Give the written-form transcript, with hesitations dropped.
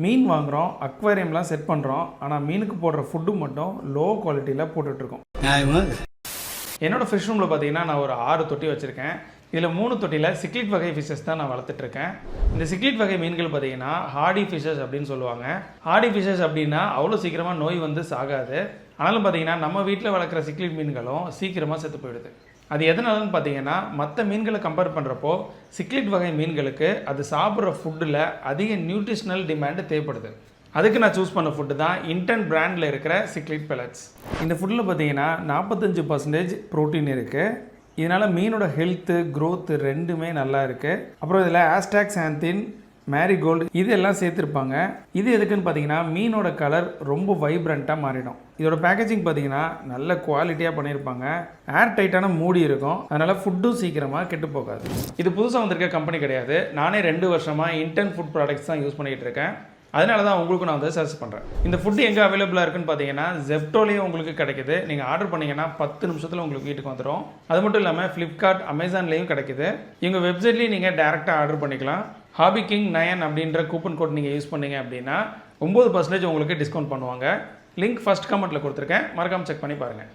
மீன் வாங்குகிறோம், அக்வேரியம்லாம் செட் பண்ணுறோம். ஆனால் மீனுக்கு போடுற ஃபுட்டு மட்டும் லோ குவாலிட்டியில் போட்டுட்ருக்கோம். என்னோடய ஃபிஷ் ரூமில் பார்த்தீங்கன்னா நான் ஒரு 6 தொட்டி வச்சுருக்கேன். இதில் 3 தொட்டியில் சிக்லிட் வகை ஃபிஷஸ் தான் நான் வளர்த்துட்ருக்கேன். இந்த சிக்லிட் வகை மீன்கள் பார்த்தீங்கன்னா ஹார்டி ஃபிஷஸ் அப்படின்னு சொல்லுவாங்க. ஹார்டி ஃபிஷஸ் அப்படின்னா அவ்வளோ சீக்கிரமாக நோய் வந்து சாகாது. ஆனாலும் பார்த்தீங்கன்னா நம்ம வீட்டில் வளர்க்குற சிக்லிட் மீன்களும் சீக்கிரமாக செத்து போயிடுது. அது எதனாலன்னு பார்த்தீங்கன்னா மற்ற மீன்களை கம்பேர் பண்ணுறப்போ சிக்லிட் வகை மீன்களுக்கு அது சாப்பிட்ற ஃபுட்டில் அதிக நியூட்ரிஷனல் டிமாண்டு தேவைப்படுது. அதுக்கு நான் சூஸ் பண்ண ஃபுட்டு தான் இன்டன் பிராண்டில் இருக்கிற சிக்லிட் பெலட்ஸ். இந்த ஃபுட்டில் பார்த்தீங்கன்னா 45% ப்ரோட்டீன் இருக்குது. இதனால் மீனோட ஹெல்த்து க்ரோத்து ரெண்டுமே நல்லா இருக்குது. அப்புறம் இதில் ஆஸ்டாக்ஸாந்தின், மேரிகோல்டு இதெல்லாம் சேர்த்துருப்பாங்க. இது எதுக்குன்னு பார்த்தீங்கன்னா மீனோட கலர் ரொம்ப வைப்ரண்ட்டாக மாறிடும். இதோட பேக்கேஜிங் பார்த்தீங்கன்னா நல்ல குவாலிட்டியாக பண்ணியிருப்பாங்க. ஏர் டைட்டான மூடி இருக்கும். அதனால் ஃபுட்டும் சீக்கிரமாக கெட்டு போகாது. இது புதுசாக வந்திருக்க கம்பெனி கிடையாது. நானே 2 வருஷமாக இன்டன் ஃபுட் ப்ராடக்ட்ஸ் தான் யூஸ் பண்ணிகிட்டு இருக்கேன். அதனால தான் உங்களுக்கு நான் வந்து சர்ச் பண்ணுறேன். இந்த ஃபுட்டு எங்கே அவைலபிளாக இருக்குன்னு பார்த்தீங்கன்னா ஜெப்டோலேயே உங்களுக்கு கிடைக்குது. நீங்கள் ஆர்டர் பண்ணிங்கன்னா 10 நிமிஷத்தில் உங்களுக்கு வீட்டுக்கு வந்துடும். அது மட்டும் இல்லாமல் ஃப்ளிப்கார்ட், அமேசான்லேயும் கிடைக்குது. எங்கள் வெப்சைட்லேயும் நீங்கள் டேரெக்டாக ஆர்டர் பண்ணிக்கலாம். ஹாபி கிங் 9 அப்படின்ற கூப்பன் கோட் நீங்கள் யூஸ் பண்ணீங்க அப்படின்னா 9% உங்களுக்கு டிஸ்கவுண்ட் பண்ணுவாங்க. லிங்க் ஃபஸ்ட் கமெண்ட்டில் கொடுத்துருக்கேன், மறக்காமல் செக் பண்ணி பாருங்கள்.